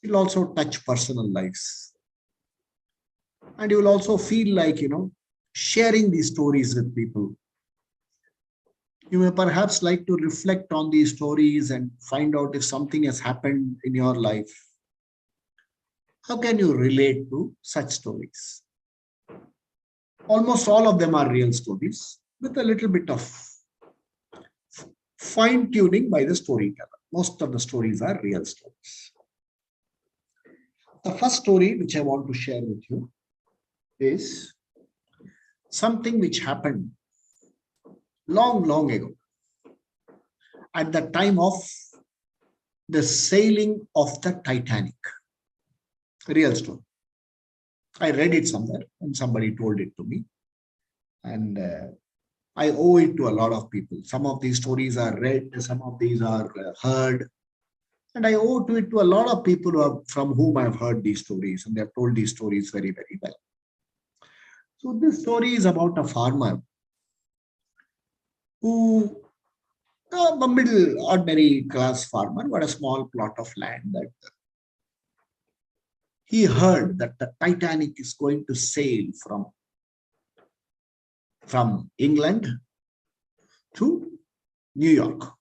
It'll also touch personal lives. And you will also feel like, sharing these stories with people. You may perhaps like to reflect on these stories and find out if something has happened in your life. How can you relate to such stories? Almost all of them are real stories with a little bit of fine-tuning by the storyteller. Most of the stories are real stories. The first story which I want to share with you is something which happened long, long ago, at the time of the sailing of the Titanic. Real story. I read it somewhere and somebody told it to me. And I owe it to a lot of people. Some of these stories are read, some of these are heard. And I owe it to a lot of people from whom I have heard these stories, and they have told these stories very, very well. So this story is about a farmer who, a middle ordinary class farmer, got a small plot of land that he heard that the Titanic is going to sail from England to New York.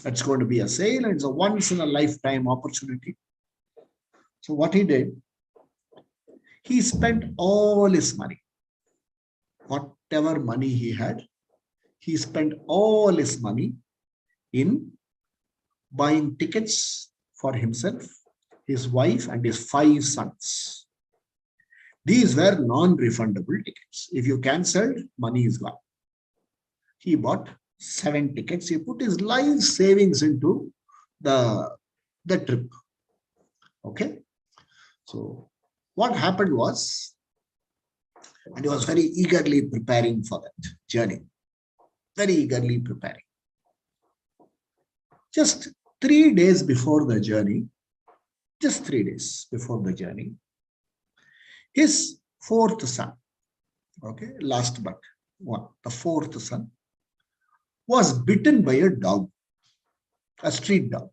It's going to be a sail, and it's a once in a lifetime opportunity. So what he did, he spent all his money. Whatever money he had, he spent all his money in buying tickets for himself, his wife, and his 5 sons. These were non-refundable tickets. If you cancelled, money is gone. He bought 7 tickets. He put his life savings into the trip. Okay. So what happened was, and he was very eagerly preparing for that journey. Very eagerly preparing. Just 3 days before the journey, just 3 days before the journey, his 4th son, okay, last but one, the 4th son, was bitten by a dog, a street dog.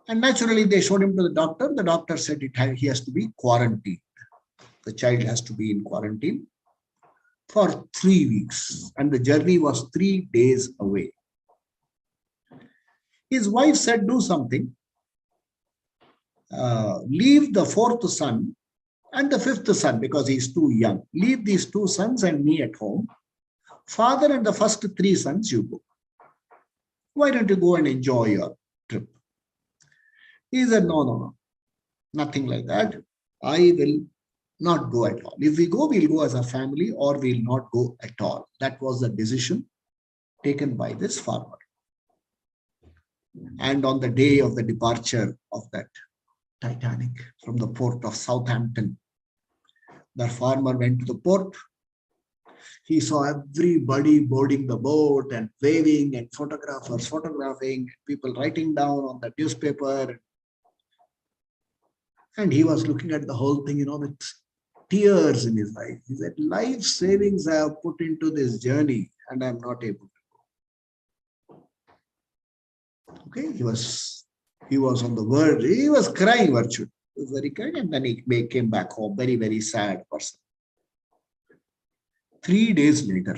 And naturally, they showed him to the doctor. The doctor said he has to be quarantined. The child has to be in quarantine for 3 weeks. And the journey was 3 days away. His wife said, do something. Leave the 4th son and the 5th son, because he's too young. Leave these 2 sons and me at home. Father and the first 3 sons, you go. Why don't you go and enjoy your trip? He said, no, nothing like that. I will not go at all. If we go, we'll go as a family, or we'll not go at all. That was the decision taken by this farmer. And on the day of the departure of that Titanic from the port of Southampton, the farmer went to the port. He saw everybody boarding the boat and waving, and photographers photographing, people writing down on the newspaper. And he was looking at the whole thing, with tears in his eyes. He said, life savings I have put into this journey, and I'm not able to go. Okay, he was on the verge. He was crying virtually. He was very crying, and then he came back home, very, very sad person. 3 days later,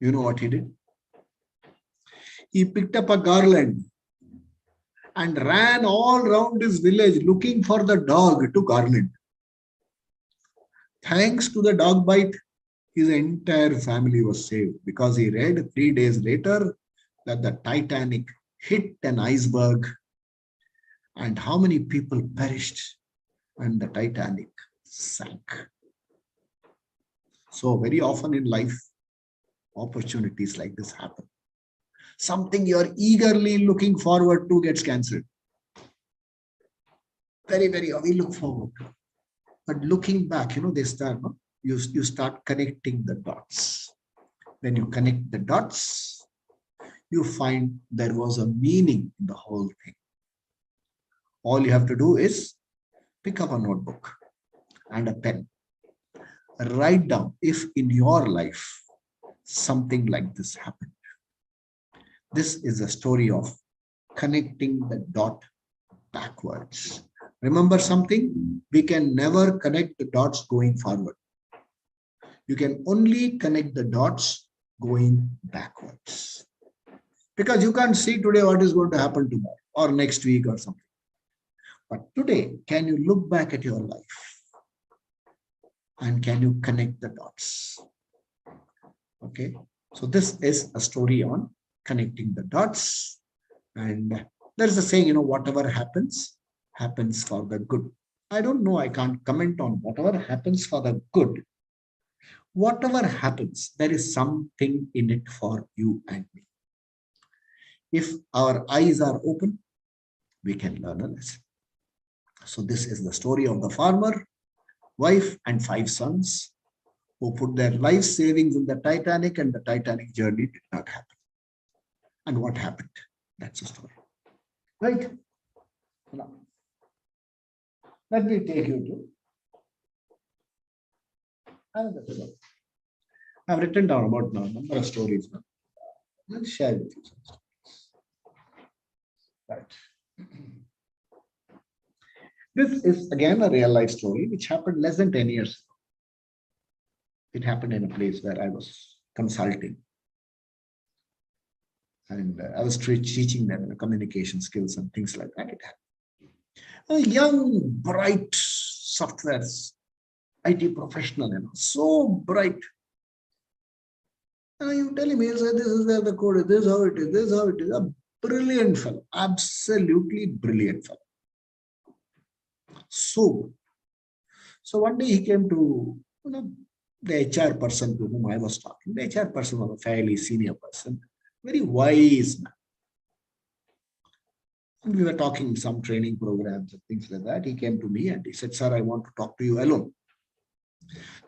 you know what he did? He picked up a garland and ran all around his village looking for the dog to garland. Thanks to the dog bite, his entire family was saved, because he read 3 days later that the Titanic hit an iceberg, and how many people perished when the Titanic sank. So very often in life, opportunities like this happen. Something you're eagerly looking forward to gets cancelled. Very, very, we look forward to. But looking back, you start connecting the dots. When you connect the dots, you find there was a meaning in the whole thing. All you have to do is pick up a notebook and a pen. Write down if in your life something like this happened. This is a story of connecting the dot backwards. Remember something, we can never connect the dots going forward. You can only connect the dots going backwards. Because you can't see today what is going to happen tomorrow or next week or something. But today, can you look back at your life? And can you connect the dots? Okay. So this is a story on connecting the dots. And there's a saying, whatever happens, happens for the good. I don't know. I can't comment on whatever happens for the good. Whatever happens, there is something in it for you and me. If our eyes are open, we can learn a lesson. So this is the story of the farmer, wife, and 5 sons who put their life savings in the Titanic, and the Titanic journey did not happen. And what happened? That's the story. Right? Now, let me take you to another story. I've written down about a number of stories now. I'll share with you some stories. Right. This is again a real life story which happened less than 10 years ago. It happened in a place where I was consulting. And I was teaching them communication skills and things like that. It happened. A young, bright software IT professional, so bright. And you tell him, he'll say, this is where the code is, this is how it is, this is how it is. A brilliant fellow, absolutely brilliant fellow. So one day he came to the HR person to whom I was talking. The HR person was a fairly senior person, very wise man. And we were talking some training programs and things like that. He came to me and he said, sir, I want to talk to you alone.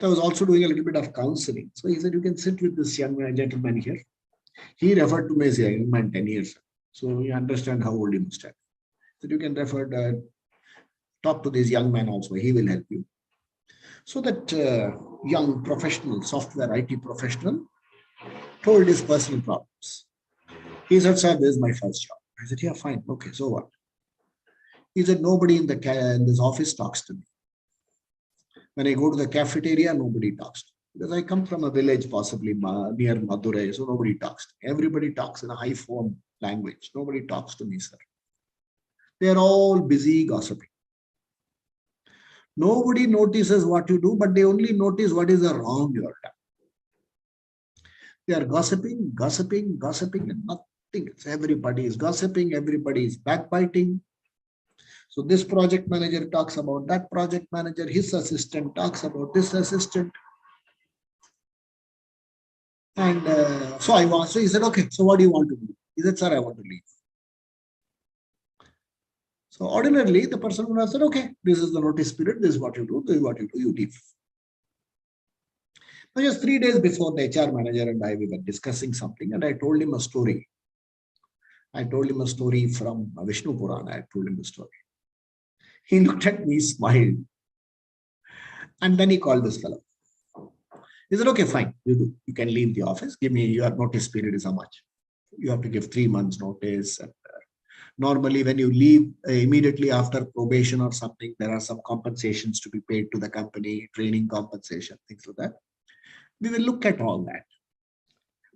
So I was also doing a little bit of counseling. So he said, you can sit with this young gentleman here. He referred to me as a young man 10 years ago. So you understand how old he must have. So you can talk to this young man also. He will help you. So that young professional, software IT professional, told his personal problems. He said, sir, this is my first job. I said, yeah, fine. Okay, so what? He said, nobody in this office talks to me. When I go to the cafeteria, nobody talks to me. Because I come from a village, possibly near Madurai, so nobody talks to me. Everybody talks in a high phone language. Nobody talks to me, sir. They are all busy gossiping. Nobody notices what you do, but they only notice what is the wrong you are done. They are gossiping, and nothing. Everybody is gossiping, everybody is backbiting. So this project manager talks about that project manager, his assistant talks about this assistant. And so he said, okay, so what do you want to do? He said, sir, I want to leave. So ordinarily, the person would have said, okay, this is the notice period, this is what you do, this is what you do, you leave. But just 3 days before, the HR manager and I, we were discussing something, and I told him a story. I told him a story from Vishnu Purana. I told him the story. He looked at me, smiled, and then he called this fellow. He said, okay, fine, you do. You can leave the office. Give me your notice period is how much? You have to give 3 months notice. And normally, when you leave immediately after probation or something, there are some compensations to be paid to the company, training compensation, things like that. We will look at all that.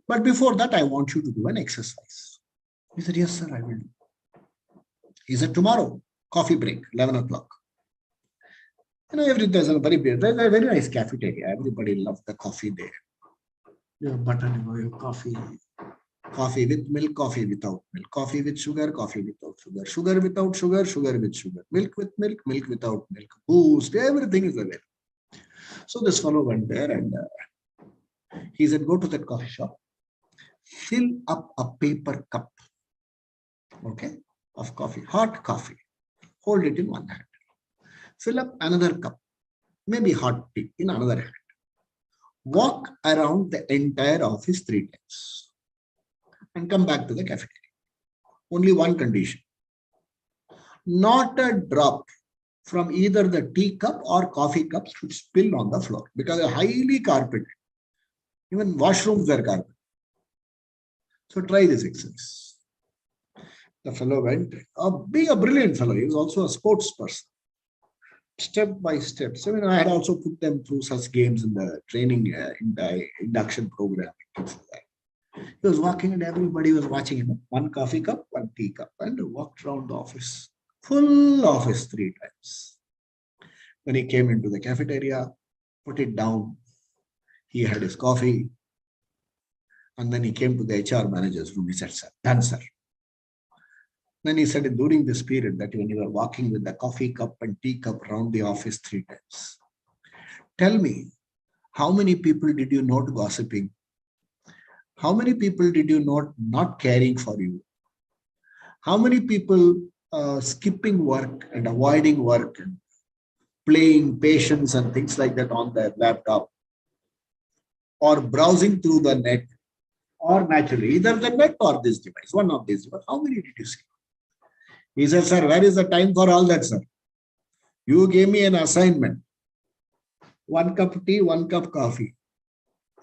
But before that, I want you to do an exercise. He said, yes, sir, I will do. He said, tomorrow, coffee break, 11 o'clock. There's a very nice cafeteria. Everybody loves the coffee there. Your butter, your coffee. Coffee with milk, coffee without milk, coffee with sugar, coffee without sugar, sugar without sugar, sugar with sugar, milk with milk, milk without milk, boost, everything is available. So this fellow went there and he said, go to that coffee shop, fill up a paper cup, okay, of coffee, hot coffee, hold it in one hand, fill up another cup, maybe hot tea in another hand, walk around the entire office 3 times. And come back to the cafeteria. Only one condition. Not a drop from either the tea cup or coffee cup should spill on the floor because they're highly carpeted. Even washrooms are carpeted. So try this exercise. The fellow went, being a brilliant fellow, he was also a sports person, step by step. So, I had also put them through such games in the training, in the induction program. Things like that. He was walking and everybody was watching him. One coffee cup, one tea cup, and walked around the office. Full office 3 times. When he came into the cafeteria, put it down. He had his coffee. And then he came to the HR manager's room. He said, "Sir, done, sir." Then he said, during this period, that when you were walking with the coffee cup and tea cup around the office 3 times, tell me, how many people did you note gossiping? How many people did you note not caring for you? How many people skipping work and avoiding work and playing patience and things like that on their laptop, or browsing through the net, or naturally either the net or this device, one of these devices? How many did you see? He said, "Sir, where is the time for all that, sir? You gave me an assignment. 1 cup tea, 1 cup coffee.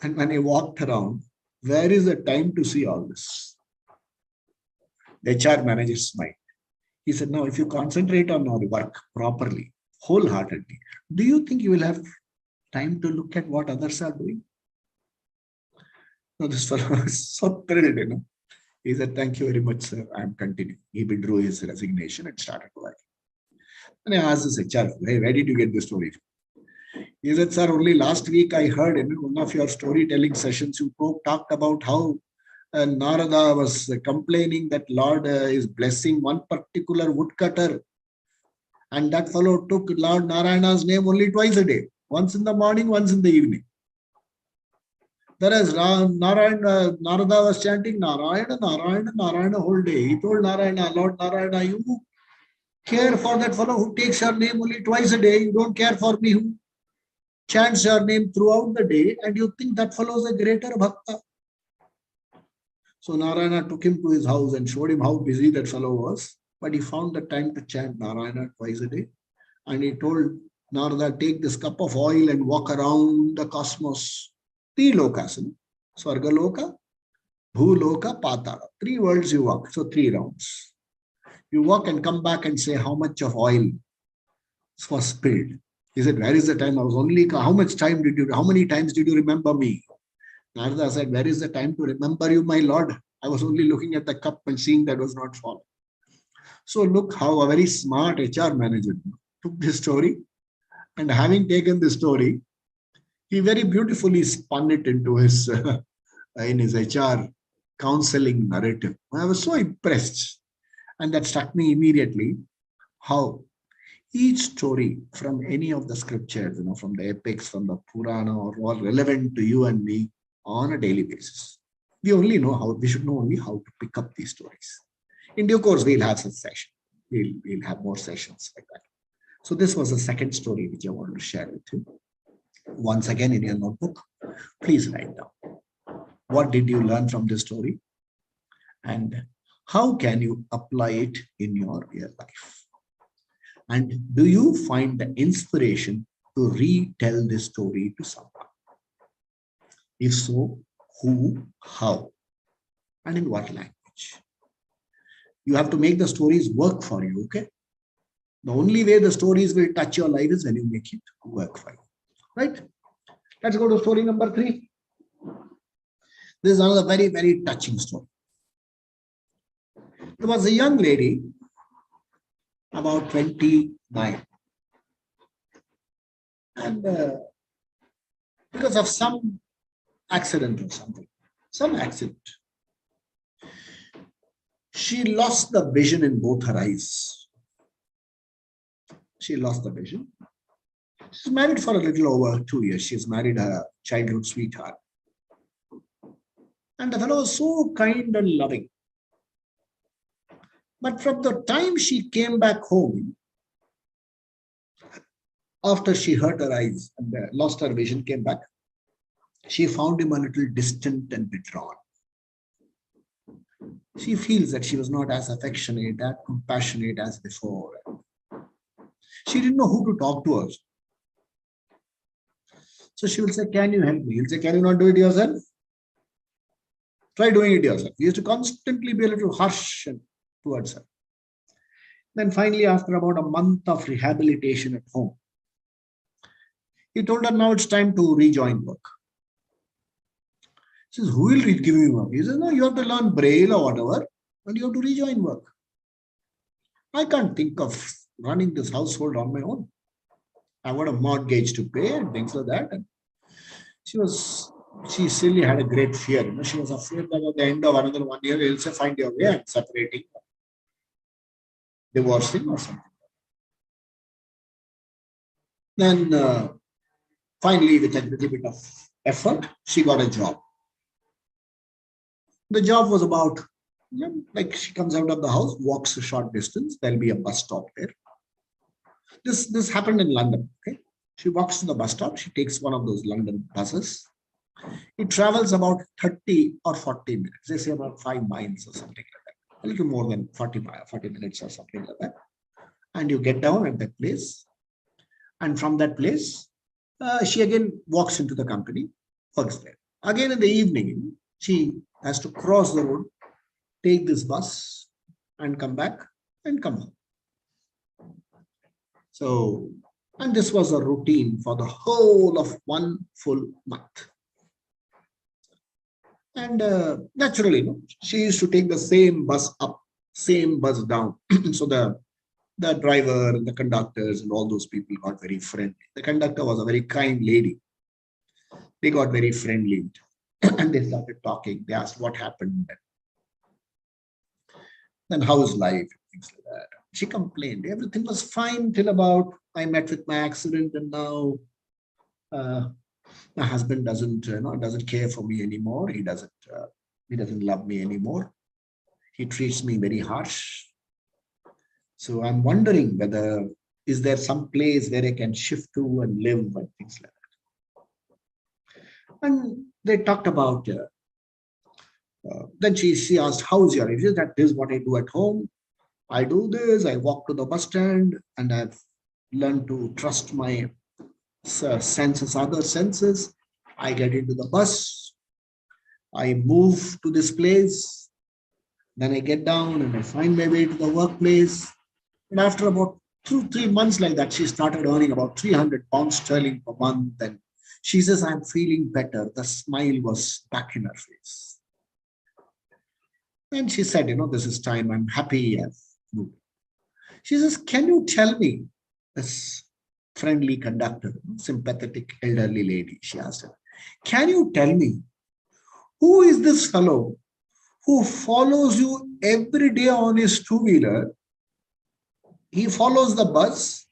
And when I walked around, where is the time to see all this?" The HR manager smiled. He said, "Now, if you concentrate on our work properly, wholeheartedly, do you think you will have time to look at what others are doing?" So this fellow was so thrilled, He said, "Thank you very much, sir. I'm continuing." He withdrew his resignation and started working. And I asked this HR, "Hey, where did you get this story from?" He said, "Sir, only last week I heard in one of your storytelling sessions, you talked about how Narada was complaining that Lord is blessing one particular woodcutter. And that fellow took Lord Narayana's name only twice a day, once in the morning, once in the evening. Whereas Narada was chanting Narayana, Narayana, Narayana whole day. He told Narayana, Lord Narayana, you care for that fellow who takes your name only twice a day. You don't care for me who chants your name throughout the day, and you think that fellow is a greater bhakta." So Narayana took him to his house and showed him how busy that fellow was. But he found the time to chant Narayana twice a day. And he told Narada, "Take this cup of oil and walk around the cosmos. 3 lokas, Swargaloka, Bhuloka, Patala. 3 worlds you walk, so 3 rounds. You walk and come back and say how much of oil was spilled." He said, "Where is the time? I was only, how many times did you remember me?" Narada said, "Where is the time to remember you, my Lord? I was only looking at the cup and seeing that was not falling." So look how a very smart HR manager took this story, and having taken this story, he very beautifully spun it into his in his HR counseling narrative. I was so impressed, and that struck me immediately how each story from any of the scriptures, from the epics, from the Purana, are all relevant to you and me on a daily basis. We should know only how to pick up these stories. In due course, we'll have such session. We'll have more sessions like that. So this was the second story which I wanted to share with you. Once again, in your notebook, please write down, what did you learn from this story? And how can you apply it in your real life? And do you find the inspiration to retell this story to someone? If so, who, how, and in what language? You have to make the stories work for you, okay? The only way the stories will touch your life is when you make it work for you, right? Let's go to story number 3. This is another very, very touching story. There was a young lady, about 29. And because of some accident or some accident, she lost the vision in both her eyes. She lost the vision. She's married for a little over 2 years. She's married her childhood sweetheart. And the fellow was so kind and loving. But from the time she came back home, after she hurt her eyes and lost her vision, came back, she found him a little distant and withdrawn. She feels that she was not as affectionate, as compassionate as before. She didn't know who to talk to us. So she will say, "Can you help me?" He'll say, "Can you not do it yourself? Try doing it yourself." He used to constantly be a little harsh and towards her. Then finally, after about a month of rehabilitation at home, he told her, now it's time to rejoin work. She says, who will give you work? He says, no, you have to learn Braille or whatever, and you have to rejoin work. I can't think of running this household on my own. I've got a mortgage to pay and things like that. And she still had a great fear. She was afraid that at the end of another 1 year, he'll say, find your way and separating, divorcing or something. Then finally, with a little bit of effort, she got a job. The job was about, like she comes out of the house, walks a short distance, there'll be a bus stop there. This happened in London. Okay, she walks to the bus stop, she takes one of those London buses. It travels about 30 or 40 minutes. They say about 5 miles or something like that. A little more than 40 minutes or something like that. And you get down at that place. And from that place, she again walks into the company, works there. Again in the evening, she has to cross the road, take this bus and come back and come home. So, and this was a routine for the whole of 1 full month. And naturally, she used to take the same bus up, same bus down. So the driver and the conductors and all those people got very friendly. The conductor was a very kind lady. They got very friendly and they started talking. They asked what happened. Then how's life? Things like that. She complained. Everything was fine till about I met with my accident, and now my husband doesn't care for me anymore. He doesn't love me anymore. He treats me very harsh. So I'm wondering whether is there some place where I can shift to and live and things like that. And they talked about. Then she asked, "How's your life?" She said, "That is what I do at home. I do this. I walk to the bus stand, and I've learned to trust my senses, other senses. I get into the bus. I move to this place. Then I get down and I find my way to the workplace. And after about 2-3 months like that, she started earning about 300 pounds sterling per month. And she says, I'm feeling better. The smile was back in her face. And she said, this is time. I'm happy. She says, can you tell me, this friendly conductor, sympathetic elderly lady, she asked her, can you tell me, who is this fellow who follows you every day on his two-wheeler? He follows the bus.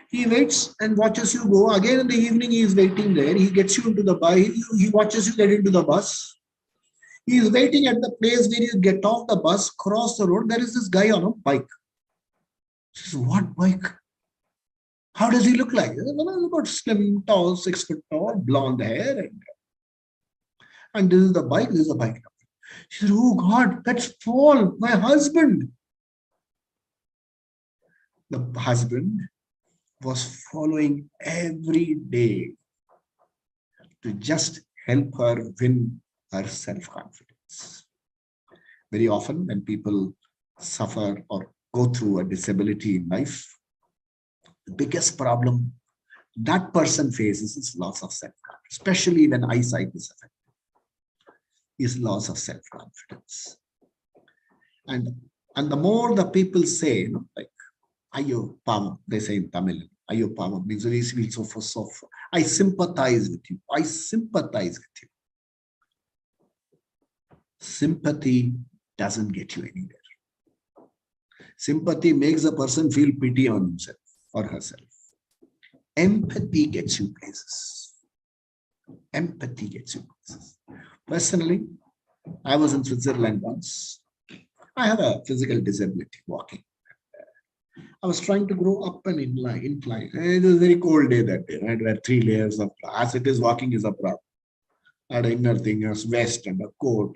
He waits and watches you go. Again in the evening, he is waiting there. He gets you into the bus. He watches you get into the bus. He is waiting at the place where you get off the bus, cross the road. There is this guy on a bike. She says, what bike? How does he look like? About slim, tall, 6 foot tall, blonde hair. And this is the bike. This is the bike. She said, oh God, that's Paul, my husband. The husband was following every day to just help her win her self-confidence. Very often when people suffer or go through a disability in life, the biggest problem that person faces is loss of self-confidence, especially when eyesight is affected, is loss of self-confidence. And the more the people say, like, Ayo Pam, they say in Tamil, Ayo Pam means they feel so. I sympathize with you. I sympathize with you. Sympathy doesn't get you anywhere. Sympathy makes a person feel pity on himself or herself. Empathy gets you places. Empathy gets you places. Personally, I was in Switzerland once. I have a physical disability, walking. I was trying to grow up an incline. It was a very cold day that day. I had 3 layers of, as it is, walking is a problem. I had an inner thing, a vest and a coat.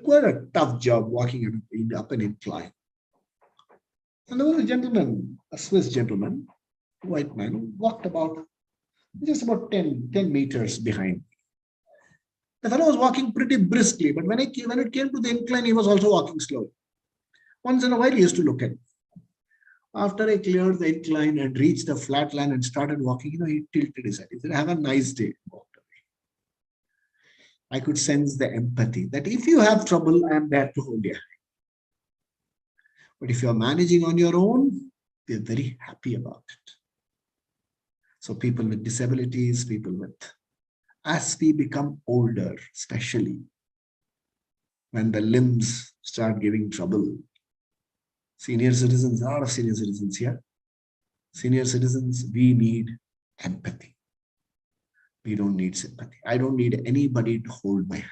Quite a tough job walking up an incline. And there was a gentleman, a Swiss gentleman, white man, who walked just about 10 meters behind me. The fellow was walking pretty briskly, but when it came to the incline, he was also walking slowly. Once in a while, he used to look at me. After I cleared the incline and reached the flat land and started walking, he tilted his head. He said, have a nice day. Walked away. I could sense the empathy that if you have trouble, I am there to hold you. But if you are managing on your own, we are very happy about it. So people with disabilities, people with, as we become older, especially when the limbs start giving trouble, senior citizens, a lot of senior citizens here. Senior citizens, we need empathy. We don't need sympathy. I don't need anybody to hold my hand.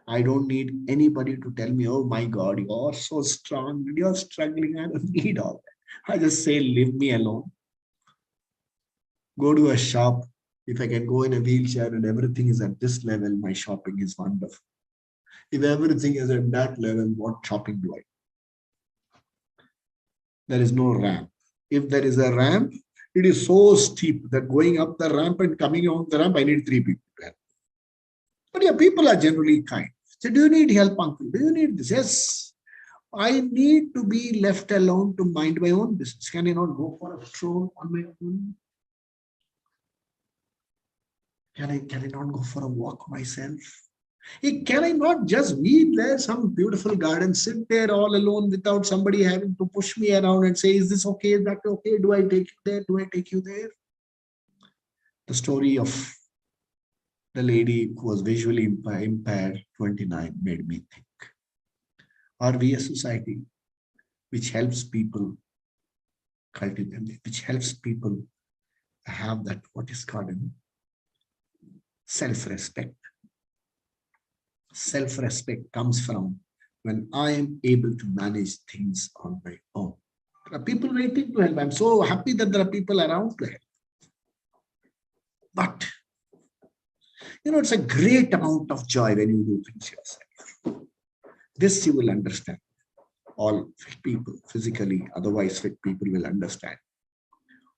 I don't need anybody to tell me, oh my God, you're so strong, you're struggling. I don't need all that. I just say, leave me alone. Go to a shop. If I can go in a wheelchair and everything is at this level, my shopping is wonderful. If everything is at that level, what shopping do I do? There is no ramp. If there is a ramp, it is so steep that going up the ramp and coming on the ramp, I need 3 people to help. But yeah, people are generally kind. So, do you need help, uncle? Do you need this? Yes. I need to be left alone to mind my own business. Can I not go for a stroll on my own? Can I not go for a walk myself? Can I not just be there, some beautiful garden, sit there all alone without somebody having to push me around and say, is this okay? Is that okay? Do I take you there? Do I take you there? The story of the lady who was visually impaired, 29, made me think. Are we a society which helps people cultivate, which helps people have that, what is called self-respect? Self-respect comes from when I am able to manage things on my own. There are people waiting to help. I'm so happy that there are people around to help. But, it's a great amount of joy when you do things yourself. This you will understand. All fit people, physically, otherwise fit people will understand.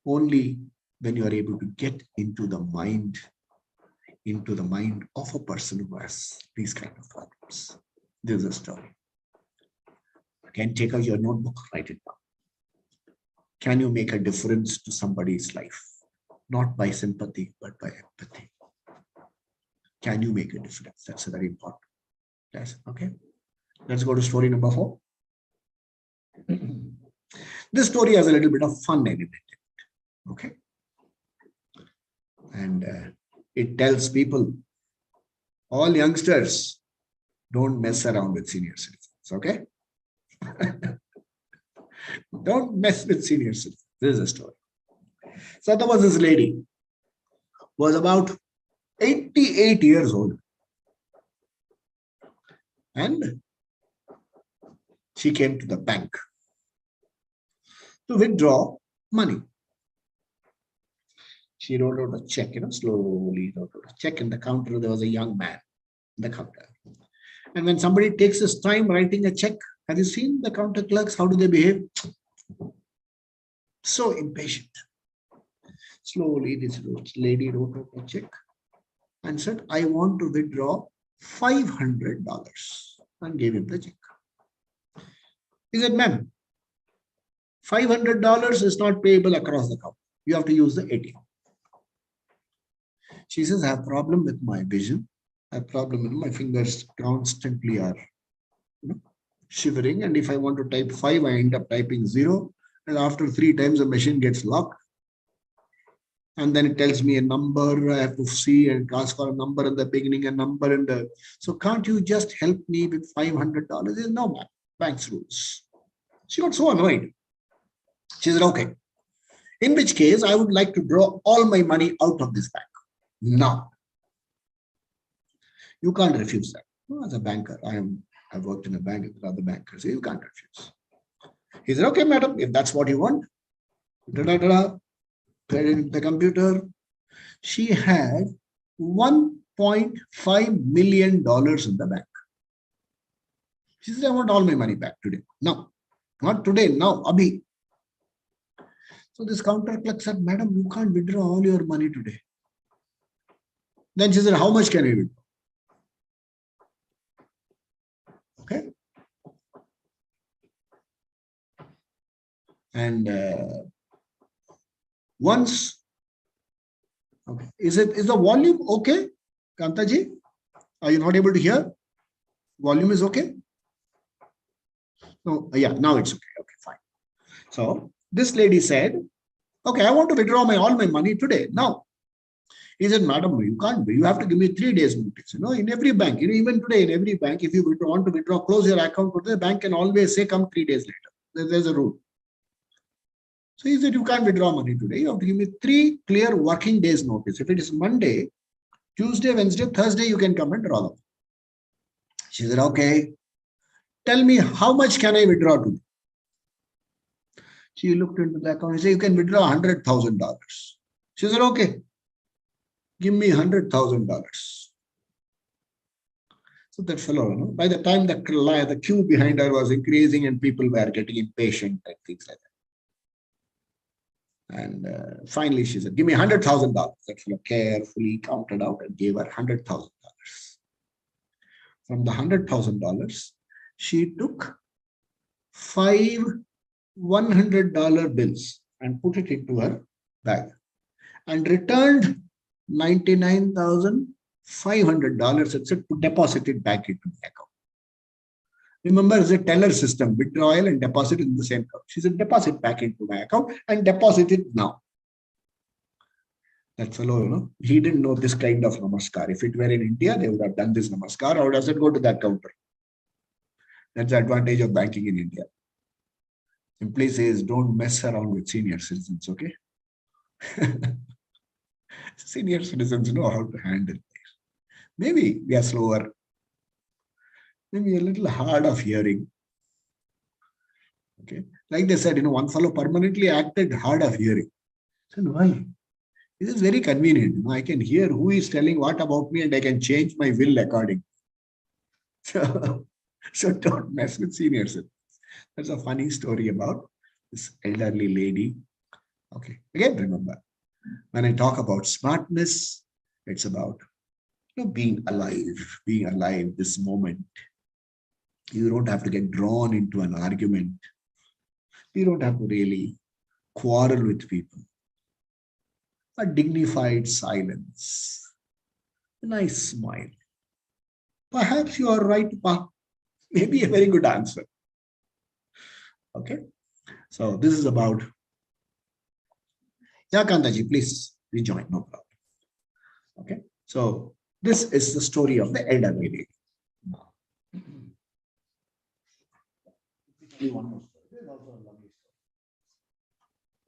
Only when you are able to get into the mind of a person who has these kind of problems. This is a story. Again, take out your notebook, write it down. Can you make a difference to somebody's life? Not by sympathy, but by empathy. Can you make a difference? That's a very important. Yes, okay. Let's go to story number 4. This story has a little bit of fun element. Okay. And it tells people, all youngsters, don't mess around with senior citizens. Okay. Don't mess with senior citizens. This is a story. So there was this lady, was about 88 years old. And she came to the bank to withdraw money. She wrote out a check, slowly wrote out a check in the counter. There was a young man in the counter. And when somebody takes his time writing a check, have you seen the counter clerks? How do they behave? So impatient. Slowly, this lady wrote out a check and said, I want to withdraw $500, and gave him the check. He said, ma'am, $500 is not payable across the counter. You have to use the ATM. She says, I have a problem with my vision. I have a problem with my fingers constantly are shivering. And if I want to type 5, I end up typing 0. And after 3 times, the machine gets locked. And then it tells me a number. I have to see and ask for a number in the beginning, a number in the. So can't you just help me with $500? He said, no, ma'am, bank's rules. She got so annoyed. She said, okay. In which case, I would like to draw all my money out of this bank. Now. You can't refuse that. As a banker, I've worked in a bank with other bankers. You can't refuse. He said, okay, madam, if that's what you want. Put it in the computer. She had $1.5 million in the bank. She said, I want all my money back today. No, not today, now, abhi. So this counter clerk said, madam, you can't withdraw all your money today. Then she said, how much can I withdraw? Okay. And once, okay, is the volume okay, Kantaji? Are you not able to hear? Volume is okay? No, yeah, now it's okay. Okay, fine. So this lady said, okay, I want to withdraw all my money today. Now, he said, madam, you can't. You have to give me 3 days notice. In every bank, even today in every bank, if you want to withdraw, close your account, the bank can always say, come 3 days later. There's a rule. So he said, you can't withdraw money today. You have to give me 3 clear working days notice. If it is Monday, Tuesday, Wednesday, Thursday, you can come and draw them. She said, okay, tell me how much can I withdraw today? She looked into the account and said, you can withdraw $100,000. She said, okay, give me $100,000. So that fellow, by the time the queue behind her was increasing and people were getting impatient and things like that. And finally she said, give me $100,000. That fellow carefully counted out and gave her $100,000. From the $100,000, she took 5 $100 bills and put it into her bag and returned $99,500 and said to deposit it back into the account. Remember, it's a teller system, withdrawal and deposit in the same account. She said, deposit back into my account and deposit it now. That fellow, he didn't know this kind of namaskar. If it were in India, they would have done this namaskar. How does it go to that counter? That's the advantage of banking in India. Simply says, don't mess around with senior citizens, okay? Senior citizens know how to handle things. Maybe we are slower. Maybe a little hard of hearing. Okay. Like they said, one fellow permanently acted hard of hearing. So why? This is very convenient. I can hear who is telling what about me and I can change my will accordingly. So don't mess with senior citizens. That's a funny story about this elderly lady. Okay. Again, remember, when I talk about smartness, it's about being alive this moment. You don't have to get drawn into an argument. You don't have to really quarrel with people. A dignified silence, a nice smile. Perhaps you are right, Pa. Maybe a very good answer. Okay. So this is about. Yeah, Kantaji, please rejoin. No problem. Okay. So this is the story of the elderly lady. One more story. There's also a lovely story.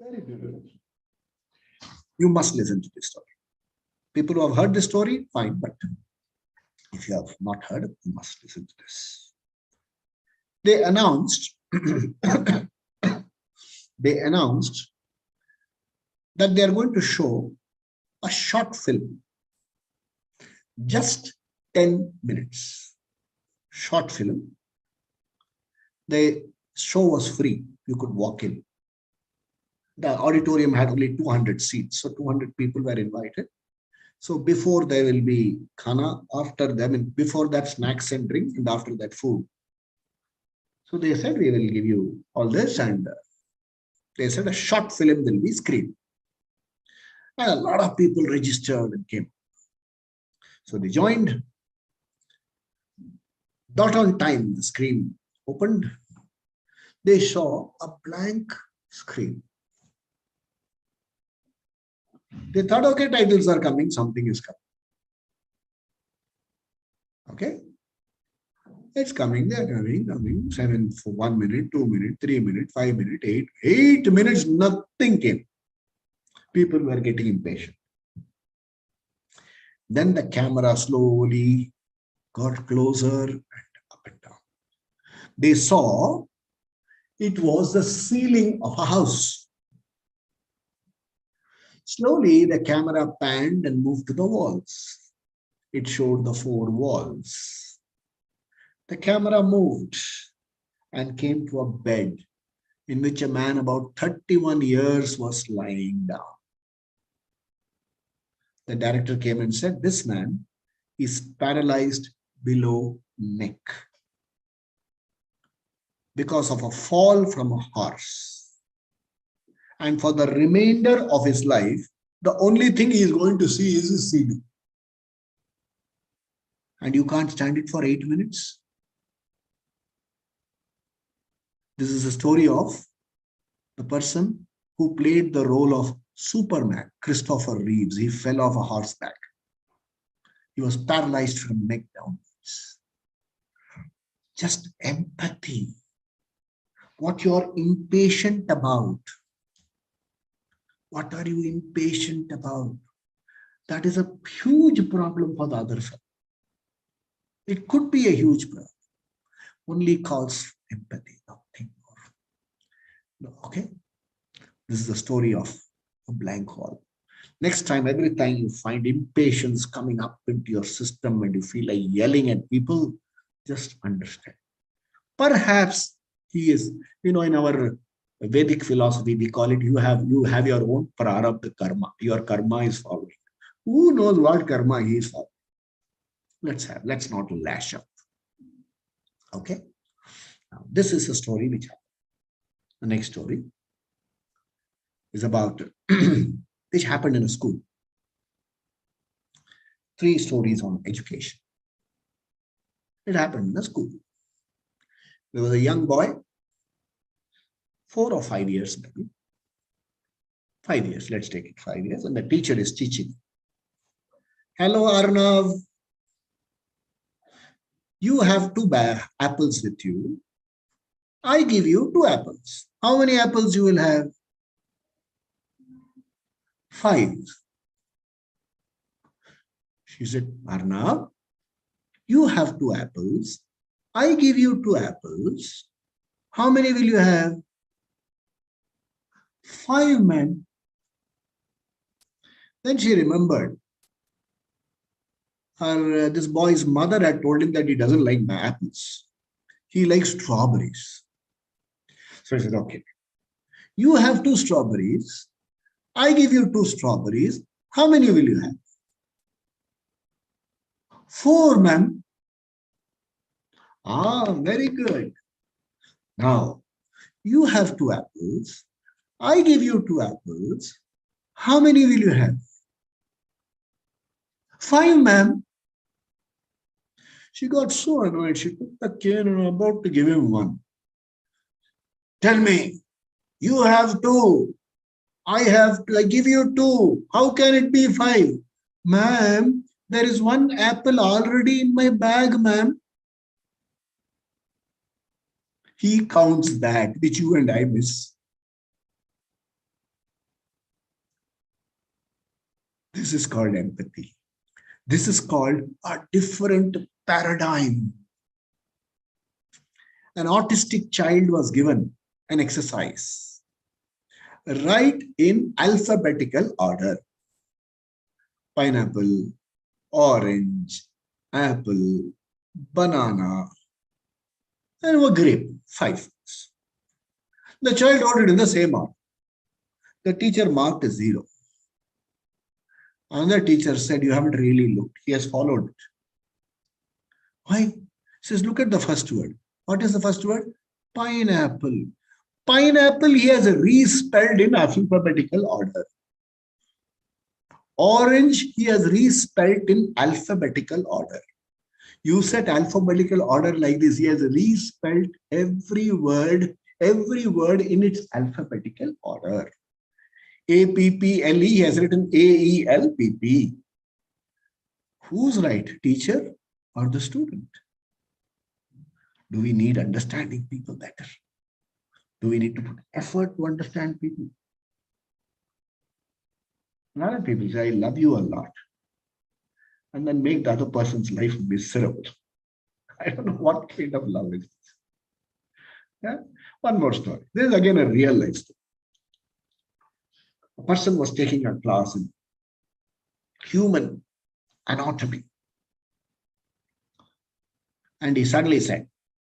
Very beautiful. You must listen to this story. People who have heard this story, fine, but if you have not heard it, you must listen to this. They announced that they are going to show a short film, just 10 minutes. Short film. The show was free. You could walk in. The auditorium had only 200 seats, so 200 people were invited. So before there will be khana, after them, before that snacks and drink, and after that food. So they said, we will give you all this, and they said a short film will be screened. And a lot of people registered and came. So they joined. Not on time, the screen opened. They saw a blank screen. They thought, okay, titles are coming, something is coming. Okay. It's coming, they're coming. 7 for 1 minute, 2 minutes, 3 minutes, 5 minutes, 8 minutes, nothing came. People were getting impatient. Then the camera slowly got closer and up and down. They saw it was the ceiling of a house. Slowly, the camera panned and moved to the walls. It showed the 4 walls. The camera moved and came to a bed in which a man about 31 years was lying down. The director came and said, this man is paralyzed below neck because of a fall from a horse. And for the remainder of his life, the only thing he is going to see is his CD. And you can't stand it for 8 minutes. This is a story of the person who played the role of Superman, Christopher Reeves. He fell off a horseback. He was paralyzed from neck downwards. Just empathy. What you're impatient about. What are you impatient about? That is a huge problem for the other fellow. It could be a huge problem. Only calls empathy, nothing more. Okay? This is the story of a blank wall. Next time, every time you find impatience coming up into your system and you feel like yelling at people, just understand. Perhaps he is, in our Vedic philosophy, we call it you have your own prarabdha karma. Your karma is following. Who knows what karma he is following? Let's not lash up. Okay. Now, this is a story which happened. The next story is about which happened in a school. 3 stories on education. It happened in a school. There was a young boy, 4 or 5 years maybe. 5 years, let's take it 5 years, and the teacher is teaching. Hello, Arnav. You have 2 apples with you. I give you 2 apples. How many apples you will have? 5. She said, Arnav, you have 2 apples. I give you 2 apples. How many will you have? 5, man. Then she remembered this boy's mother had told him that he doesn't like apples. He likes strawberries. So he said, okay, you have 2 strawberries. I give you 2 strawberries. How many will you have? 4, ma'am. Ah, very good. Now, you have 2 apples. I give you 2 apples. How many will you have? 5, ma'am. She got so annoyed. She took the cane and was about to give him 1. Tell me, you have 2. I give you 2. How can it be 5? Ma'am, there is 1 apple already in my bag, ma'am. He counts that, which you and I miss. This is called empathy. This is called a different paradigm. An autistic child was given an exercise. Write in alphabetical order. Pineapple, orange, apple, banana, and a grape. 5 things. The child wrote it in the same order. The teacher marked a 0. Another teacher said, you haven't really looked. He has followed it. Why? He says, look at the first word. What is the first word? Pineapple. Pineapple he has respelled in alphabetical order. Orange he has respelled in alphabetical order. You set alphabetical order like this. He has respelled every word in its alphabetical order. APPLE, he has written AELPP. Who's right, teacher or the student? Do we need understanding people better? Do we need to put effort to understand people? A lot of people say, I love you a lot, and then make the other person's life miserable. I don't know what kind of love is this. Yeah? One more story. This is again a real life story. A person was taking a class in human anatomy. And he suddenly said,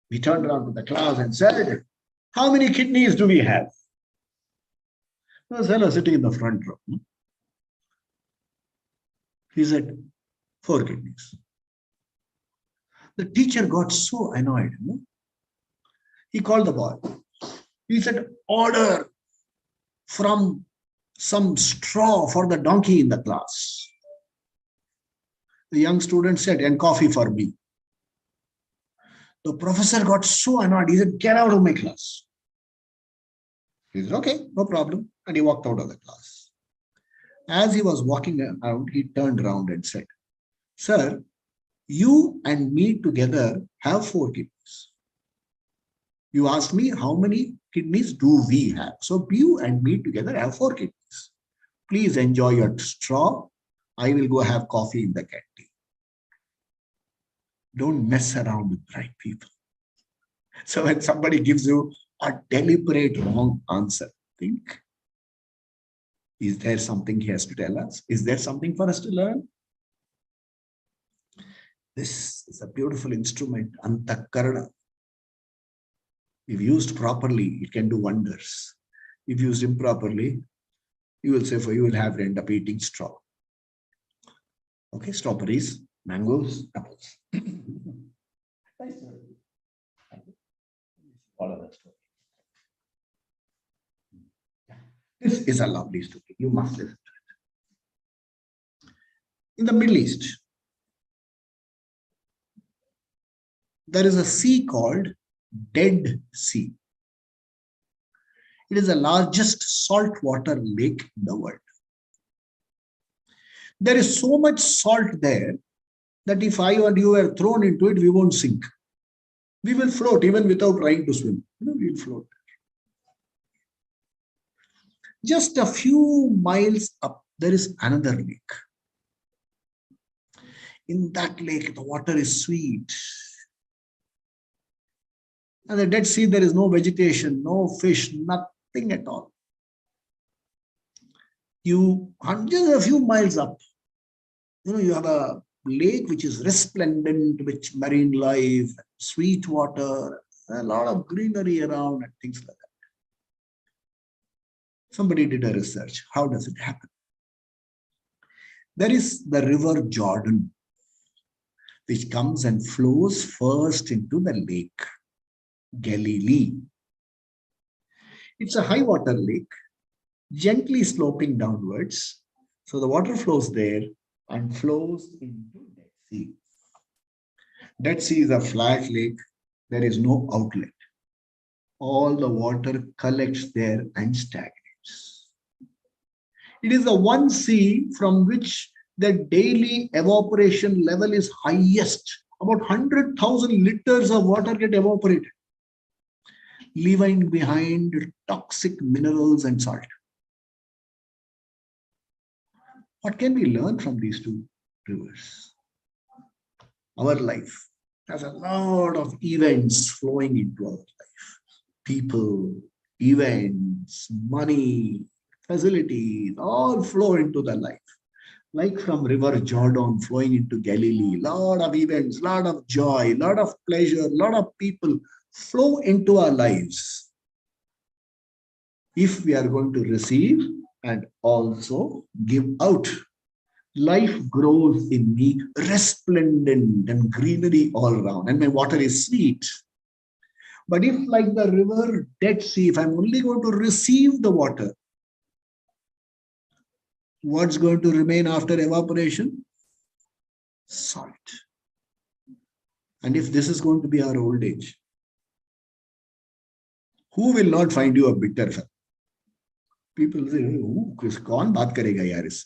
he turned around to the class and said, how many kidneys do we have? There was a fellow sitting in the front row. He said, 4 kidneys. The teacher got so annoyed. He called the boy. He said, order. from some straw for the donkey in the class. The young student said, and coffee for me. The professor got so annoyed. He said, get out of my class. He said, okay, no problem. And he walked out of the class. As he was walking out, he turned around and said, sir, you and me together have 4 kidneys. You asked me how many kidneys do we have. So you and me together have 4 kidneys. Please enjoy your straw. I will go have coffee in the canteen. Don't mess around with bright people. So when somebody gives you a deliberate wrong answer, think, is there something he has to tell us? Is there something for us to learn? This is a beautiful instrument, Antakarana. If used properly, it can do wonders. If used improperly, you will say, for you will end up eating straw. Okay, strawberries, mangoes, apples. This is a lovely story. You must listen to it. In the Middle East, there is a sea called Dead Sea. It is the largest saltwater lake in the world. There is so much salt there that if I or you were thrown into it, we won't sink. We will float even without trying to swim. We will float. Just a few miles up, there is another lake. In that lake, the water is sweet. And the Dead Sea, there is no vegetation, no fish, nothing at all. Just a few miles up, you have a lake which is resplendent with marine life, sweet water, a lot of greenery around and things like that. Somebody did a research. How does it happen? There is the river Jordan, which comes and flows first into the lake Galilee. It's a high water lake, gently sloping downwards. So the water flows there and flows into Dead Sea. Dead Sea is a flat lake. There is no outlet. All the water collects there and stagnates. It is the one sea from which the daily evaporation level is highest. About 100,000 liters of water get evaporated, leaving behind toxic minerals and salt. What can we learn from these two rivers? Our life has a lot of events flowing into our life. People, events, money, facilities, all flow into the life. Like from River Jordan flowing into Galilee, lot of events, lot of joy, lot of pleasure, lot of people flow into our lives. If we are going to receive and also give out, life grows in me resplendent and greenery all around, and my water is sweet. But if, like the river Dead Sea, if I'm only going to receive the water, what's going to remain after evaporation? Salt. And if this is going to be our old age, who will not find you a bitter fellow? People say, kaun baat karega yaar isse?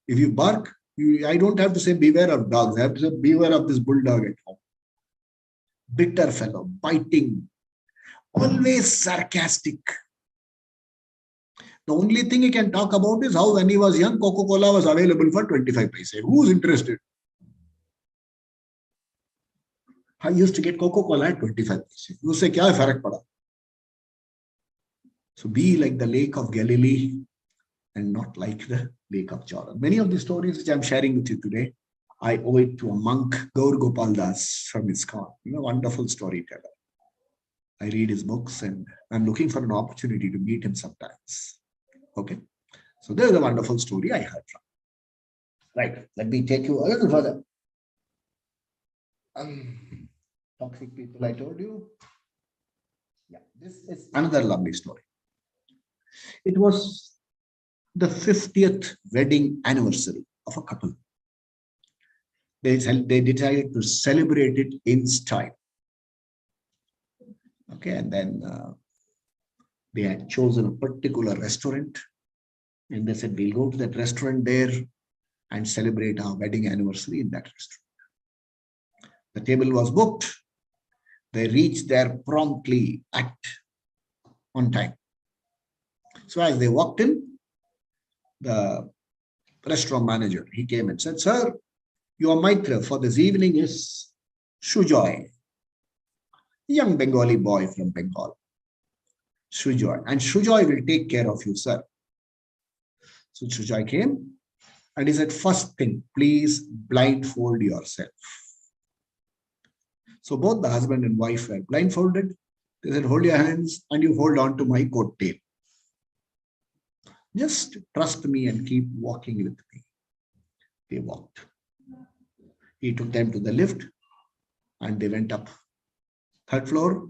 If you bark, I don't have to say beware of dogs. I have to say beware of this bulldog at home. Bitter fellow, biting, always sarcastic. The only thing he can talk about is how when he was young, Coca-Cola was available for 25 paise. Who's interested? I used to get Coca-Cola at 25 paise. Usse kya farak pada? So be like the lake of Galilee and not like the lake of Jordan. Many of the stories which I'm sharing with you today, I owe it to a monk, Gaur Gopal Das from ISKCON, wonderful storyteller. I read his books and I'm looking for an opportunity to meet him sometimes. Okay. So there's a wonderful story I heard from. Right. Let me take you a little further. Toxic people, I told you. Yeah, this is another lovely story. It was the 50th wedding anniversary of a couple. They decided to celebrate it in style. Okay, and then they had chosen a particular restaurant, and they said, we'll go to that restaurant there and celebrate our wedding anniversary in that restaurant. The table was booked. They reached there promptly on time. So as they walked in, the restaurant manager, he came and said, sir, your maitra for this evening is Sujoy, young Bengali boy from Bengal. Sujoy. And Sujoy will take care of you, sir. So Sujoy came and he said, first thing, please blindfold yourself. So both the husband and wife were blindfolded. They said, hold your hands and you hold on to my coat tail. Just trust me and keep walking with me. They walked. He took them to the lift and they went up third floor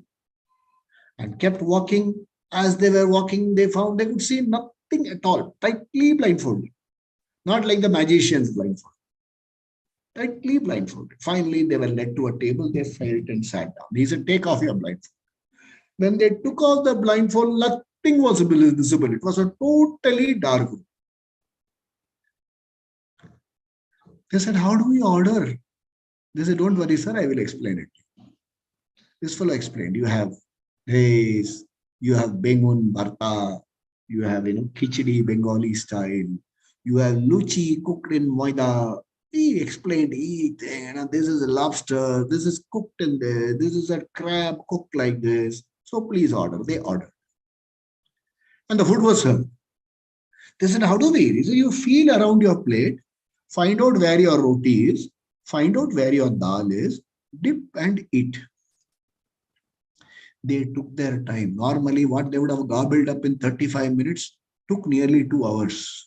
and kept walking. As they were walking, they found they could see nothing at all, tightly blindfolded. Not like the magicians blindfolded. Tightly blindfolded. Finally, they were led to a table. They felt and sat down. He said, take off your blindfold. When they took off the blindfold, nothing was visible. It was a totally dark room. They said, how do we order? They said, don't worry, sir, I will explain it. This fellow explained, you have rice, you have bengun bharta, you have, khichdi Bengali style, you have luchi cooked in maida. He explained, this is a lobster, this is cooked in there, this is a crab cooked like this. So please order. They ordered. And the food was served. They said, how do we eat? He said, you feel around your plate, find out where your roti is, find out where your dal is, dip and eat. They took their time. Normally, what they would have gobbled up in 35 minutes took nearly 2 hours.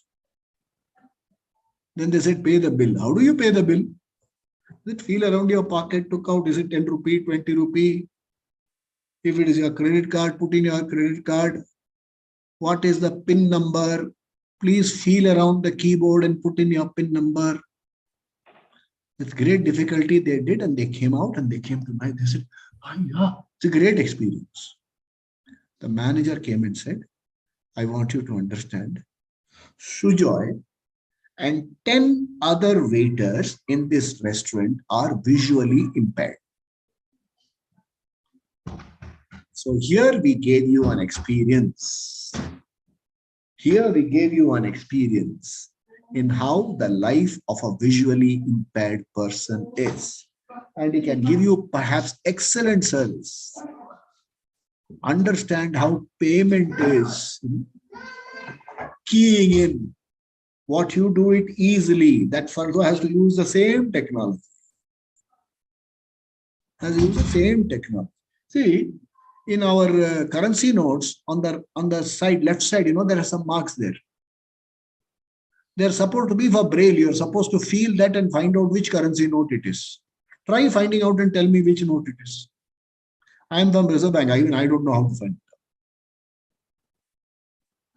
Then they said, pay the bill. How do you pay the bill? That feel around your pocket, took out, is it 10 rupee, 20 rupee? If it is your credit card, put in your credit card. What is the PIN number? Please feel around the keyboard and put in your PIN number. With great difficulty, they did, and they came out and they came to me. They said, yeah, it's a great experience. The manager came and said, I want you to understand, Sujoy and 10 other waiters in this restaurant are visually impaired. So here we gave you an experience. Here we gave you an experience in how the life of a visually impaired person is. And he can give you perhaps excellent service. Understand how payment is. Keying in. What you do it easily. That fellow has to use the same technology. Has to use the same technology. See, in our currency notes, on the side, left side, there are some marks there. They're supposed to be for Braille. You're supposed to feel that and find out which currency note it is. Try finding out and tell me which note it is. I am from Reserve Bank. I don't know how to find it.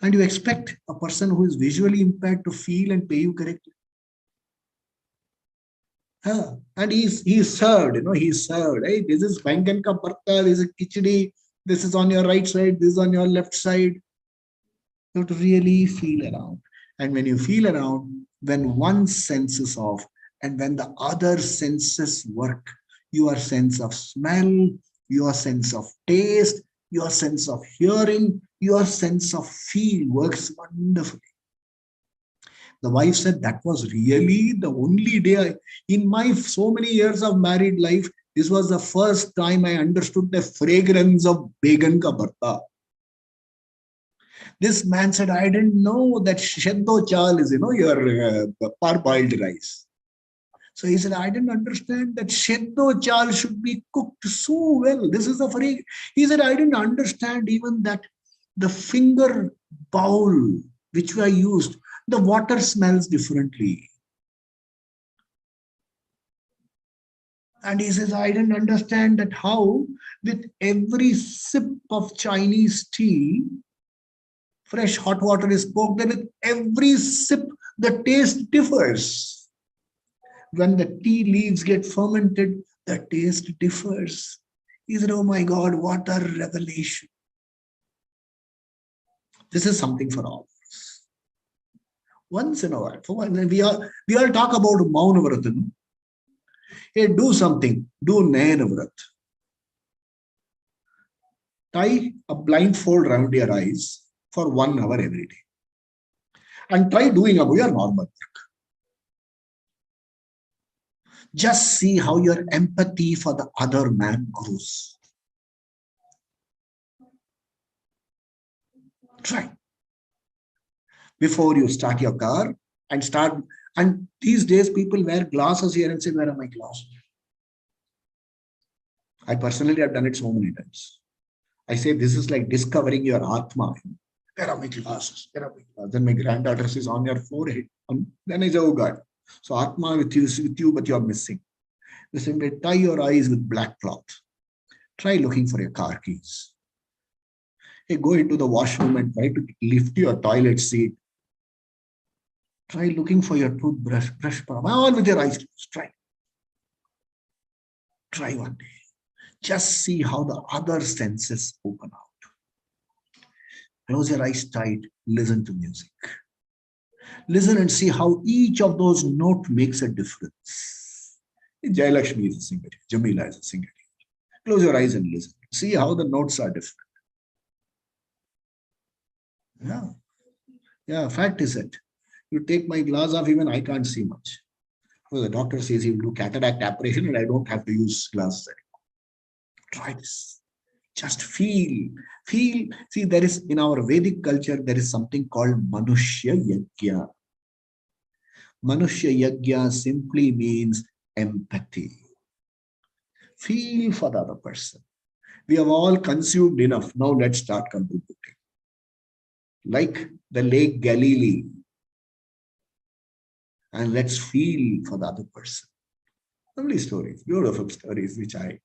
And you expect a person who is visually impaired to feel and pay you correctly. And he's served, he's served. Hey, this is bangan ka bharta, this is khichdi, this is on your right side, this is on your left side. You have to really feel around. And when you feel around, when one sense is off and when the other senses work, your sense of smell, your sense of taste, your sense of hearing, your sense of feel works wonderfully. The wife said, that was really the only day in my so many years of married life, this was the first time I understood the fragrance of Began ka bharta. This man said, I didn't know that sheddo chal is, your parboiled rice. So he said, I didn't understand that sheddo chal should be cooked so well. This is the fragrance. He said, I didn't understand even that the finger bowl which I used, the water smells differently. And he says, I didn't understand that how with every sip of Chinese tea, Fresh hot water is poured, then with every sip, the taste differs. When the tea leaves get fermented, the taste differs. He said, oh my God, what a revelation. This is something for all of us. Once in a while, we all talk about Mauna Vratam. Hey, do something. Do Nayana Vrat. Tie a blindfold around your eyes for 1 hour every day. And try doing your normal work. Just see how your empathy for the other man grows. Try. Before you start your car and these days people wear glasses here and say, where are my glasses? I personally have done it so many times. I say, this is like discovering your Atma. Where are my glasses? Where are my glasses? Then my granddaughter says, on your forehead. Then I say, oh God. So Atma with you, but you are missing. The same way, tie your eyes with black cloth. Try looking for your car keys. Hey, go into the washroom and try to lift your toilet seat. Try looking for your toothbrush, brush palm, all with your eyes closed. Try. Try one day. Just see how the other senses open out. Close your eyes tight, listen to music. Listen and see how each of those notes makes a difference. Jayalakshmi is a singer, Jamila is a singer. Close your eyes and listen. See how the notes are different. Yeah, fact is it. You take my glass off, even I can't see much. So the doctor says he will do cataract operation and I don't have to use glasses anymore. Try this. Just feel. See, there is, in our Vedic culture, there is something called Manushya Yajna. Manushya Yajna simply means empathy. Feel for the other person. We have all consumed enough. Now let's start contributing. Like the Lake Galilee. And let's feel for the other person. Lovely stories, beautiful stories, which I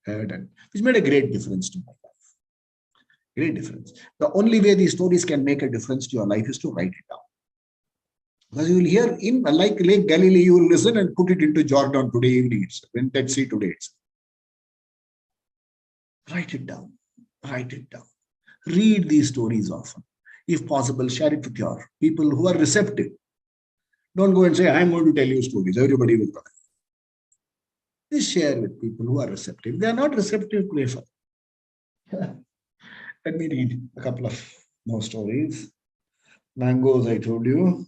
heard and which made a great difference to my life. Great difference. The only way these stories can make a difference to your life is to write it down. Because you will hear in like Lake Galilee, you will listen and put it into Jordan today evening itself, in Dead Sea today itself. Write it down. Write it down. Read these stories often. If possible, share it with your people who are receptive. Don't go and say, I'm going to tell you stories. Everybody will talk. Just share with people who are receptive. If they are not receptive, pray for them. Let me read a couple of more stories. Mangoes, I told you.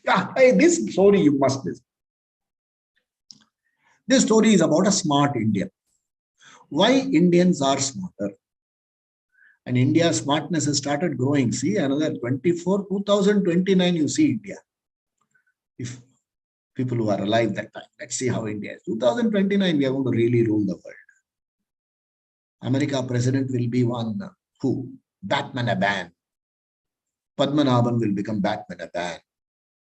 Yeah, hey, this story you must listen. This story is about a smart Indian. Why Indians are smarter. And India's smartness has started growing. See, another 2029, you see India. If people who are alive that time, let's see how India is. 2029, we are going to really rule the world. America president will be one who? Batman a ban. Padmanabhan will become Batman a ban.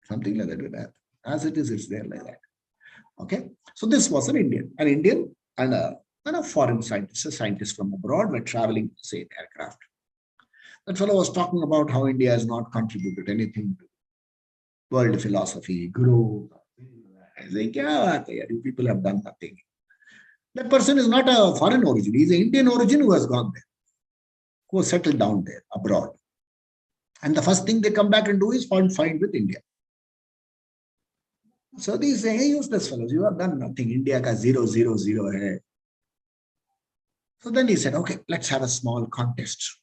Something like that will happen. As it is, it's there like that. Okay. So this was an Indian and a foreign scientist, a scientist from abroad were traveling the same aircraft. That fellow was talking about how India has not contributed anything to world philosophy, guru. I think, yeah, you people have done nothing. That person is not a foreign origin. He's an Indian origin who has gone there, who has settled down there abroad. And the first thing they come back and do is find with India. So they say, hey, useless fellows, you have done nothing. India ka 0, 0, 0 hai. So then he said, okay, let's have a small contest.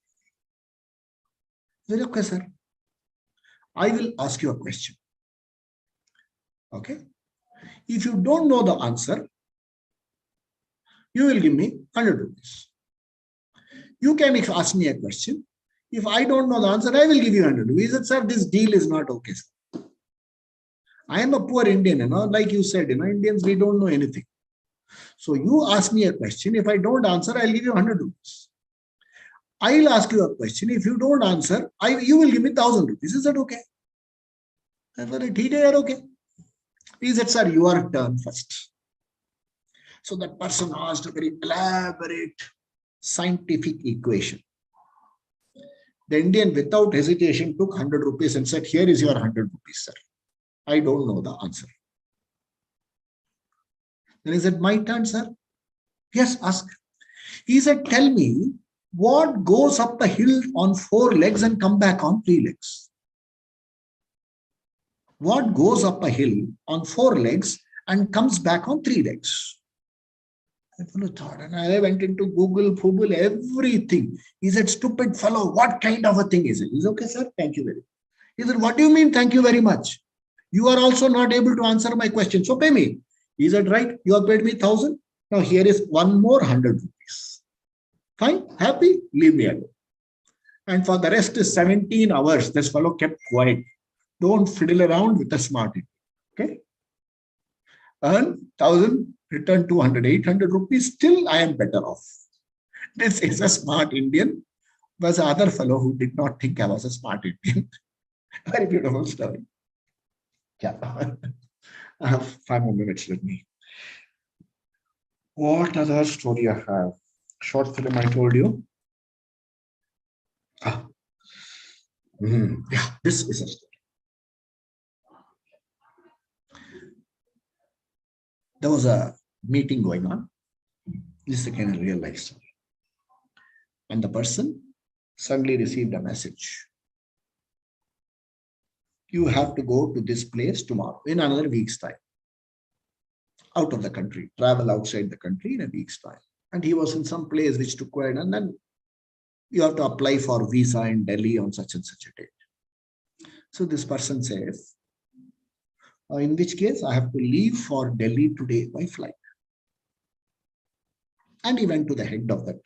I said, okay, sir. I will ask you a question. Okay. If you don't know the answer, you will give me 100 rupees. You can ask me a question. If I don't know the answer, I will give you 100 rupees. He said, sir, this deal is not okay, sir. I am a poor Indian, like you said, Indians, we don't know anything. So you ask me a question. If I don't answer, I'll give you 100 rupees. I'll ask you a question. If you don't answer, you will give me 1,000 rupees. Is that okay? I said, okay. He said, sir, your turn first. So that person asked a very elaborate scientific equation. The Indian, without hesitation, took 100 rupees and said, here is your 100 rupees, sir. I don't know the answer. Then he said, my turn, sir. Yes, ask. He said, tell me, what goes up the hill on 4 legs and come back on 3 legs? What goes up a hill on 4 legs and comes back on 3 legs? I thought, and I went into Google, everything. He said, stupid fellow, what kind of a thing is it? He said, okay, sir, thank you very much. He said, what do you mean, thank you very much? You are also not able to answer my question, so pay me. He said, right, you have paid me 1,000. Now here is one more 100 rupees. Fine, happy, leave me alone. And for the rest is 17 hours, this fellow kept quiet. Don't fiddle around with the smart Indian. Okay? Earn 1,000, return 200, 800 rupees. Still, I am better off. This is a smart Indian. Was the other fellow who did not think I was a smart Indian. Very beautiful story. Yeah. I have 5 more minutes with me. What other story I have? Short film I told you. Yeah, this is a story. There was a meeting going on. This is a kind of real life story. And the person suddenly received a message. You have to go to this place tomorrow, in another week's time. Out of the country, travel outside the country in a week's time. And he was in some place which took quite, and then you have to apply for visa in Delhi on such and such a date. So this person says, in which case I have to leave for Delhi today by flight. And he went to the head of that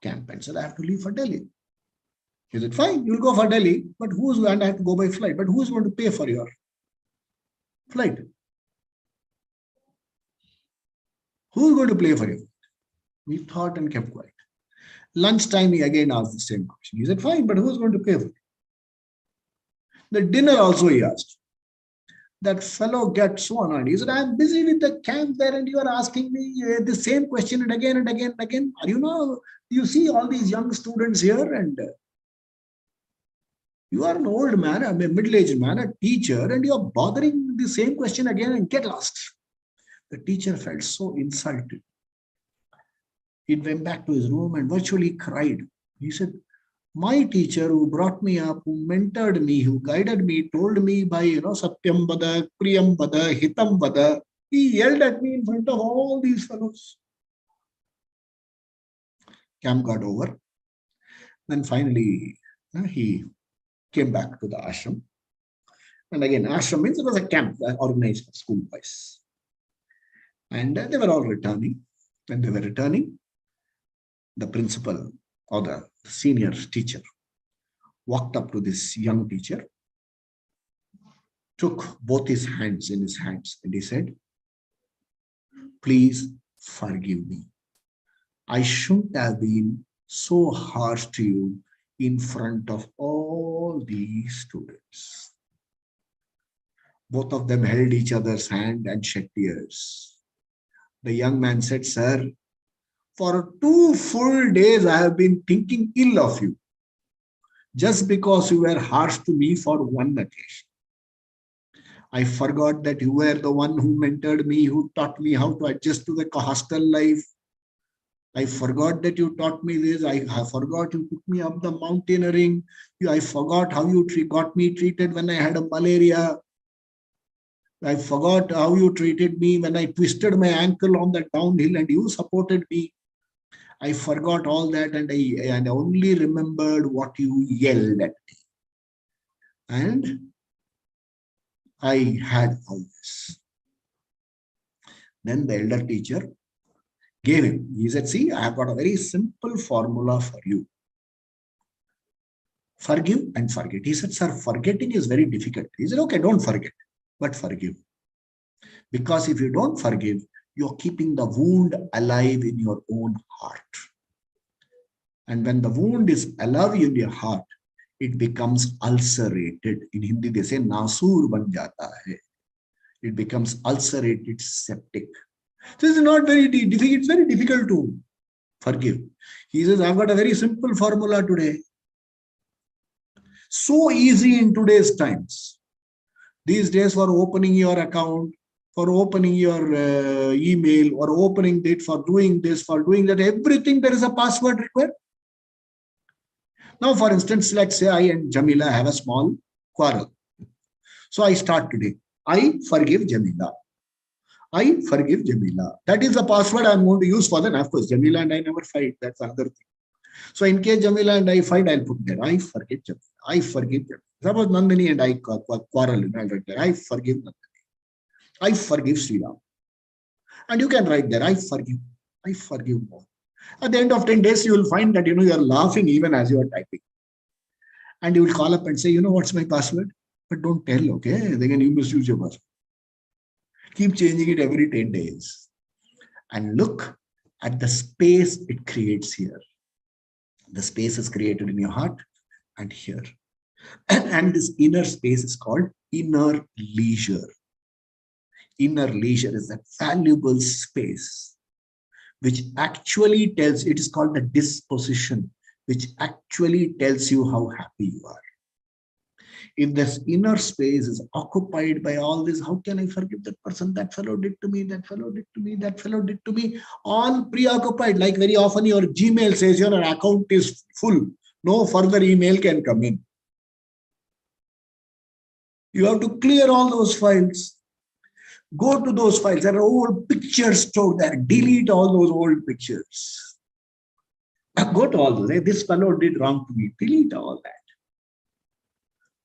camp and said, I have to leave for Delhi. He said, fine, you'll go for Delhi, but who's going to have to go by flight? But who's going to pay for your flight? Who's going to pay for you? We thought and kept quiet. Lunchtime, he again asked the same question. He said, fine, but who's going to pay for it? The dinner also he asked. That fellow gets so annoyed. He said, I'm busy with the camp there and you are asking me the same question and again and again and again. You see all these young students here and you are an old man, a middle-aged man, a teacher, and you are bothering the same question again and get lost. The teacher felt so insulted. He went back to his room and virtually cried. He said, my teacher who brought me up, who mentored me, who guided me, told me by, Satyam Vada, Priyam Vada, Hitam Vada, he yelled at me in front of all these fellows. Camp got over. Then finally, he came back to the ashram. And again, ashram means it was a camp organized for school boys. And they were all returning. When they were returning, the principal or the senior teacher walked up to this young teacher, took both his hands in his hands, and he said, please forgive me. I shouldn't have been so harsh to you in front of all these students. Both of them held each other's hand and shed tears. The young man said, sir, for 2 full days I have been thinking ill of you, just because you were harsh to me for one occasion. I forgot that you were the one who mentored me, who taught me how to adjust to the hostel life. I forgot that you taught me this. I forgot you took me up the mountaineering. I forgot how you got me treated when I had a malaria. I forgot how you treated me when I twisted my ankle on the downhill and you supported me. I forgot all that and I only remembered what you yelled at me. And I had all this. Then the elder teacher gave him. He said, see, I have got a very simple formula for you. Forgive and forget. He said, sir, forgetting is very difficult. He said, okay, don't forget, but forgive. Because if you don't forgive, you're keeping the wound alive in your own heart. And when the wound is alive in your heart, it becomes ulcerated. In Hindi, they say, nasur ban jata hai. It becomes ulcerated, septic. So it's not very difficult. It's very difficult to forgive. He says, I've got a very simple formula today. So easy in today's times. These days, for opening your account, for opening your email, or opening it, for doing this, for doing that, everything there is a password required. Now, for instance, let's say I and Jamila have a small quarrel. So I start today. I forgive Jamila. I forgive Jamila. That is the password I'm going to use for that. Of course, Jamila and I never fight. That's another thing. So in case Jamila and I fight, I'll put there. I forgive Jamila. I forgive Jamila. Suppose Nandini and I quarrel. I'll write there. I forgive Nandini. I forgive Sriram. And you can write there. I forgive. I forgive more. At the end of 10 days, you will find that, you're laughing even as you are typing. And you will call up and say, what's my password? But don't tell, okay? Then you misuse your password. Keep changing it every 10 days. And look at the space it creates here. The space is created in your heart and here. And this inner space is called inner leisure. Inner leisure is that valuable space which actually tells, it is called the disposition, which actually tells you how happy you are. If this inner space is occupied by all this, how can I forgive that person? That fellow did to me, that fellow did to me, that fellow did to me. All preoccupied, like very often your Gmail says your account is full. No further email can come in. You have to clear all those files. Go to those files. There are old pictures stored there. Delete all those old pictures. Go to all those. This fellow did wrong to me. Delete all that.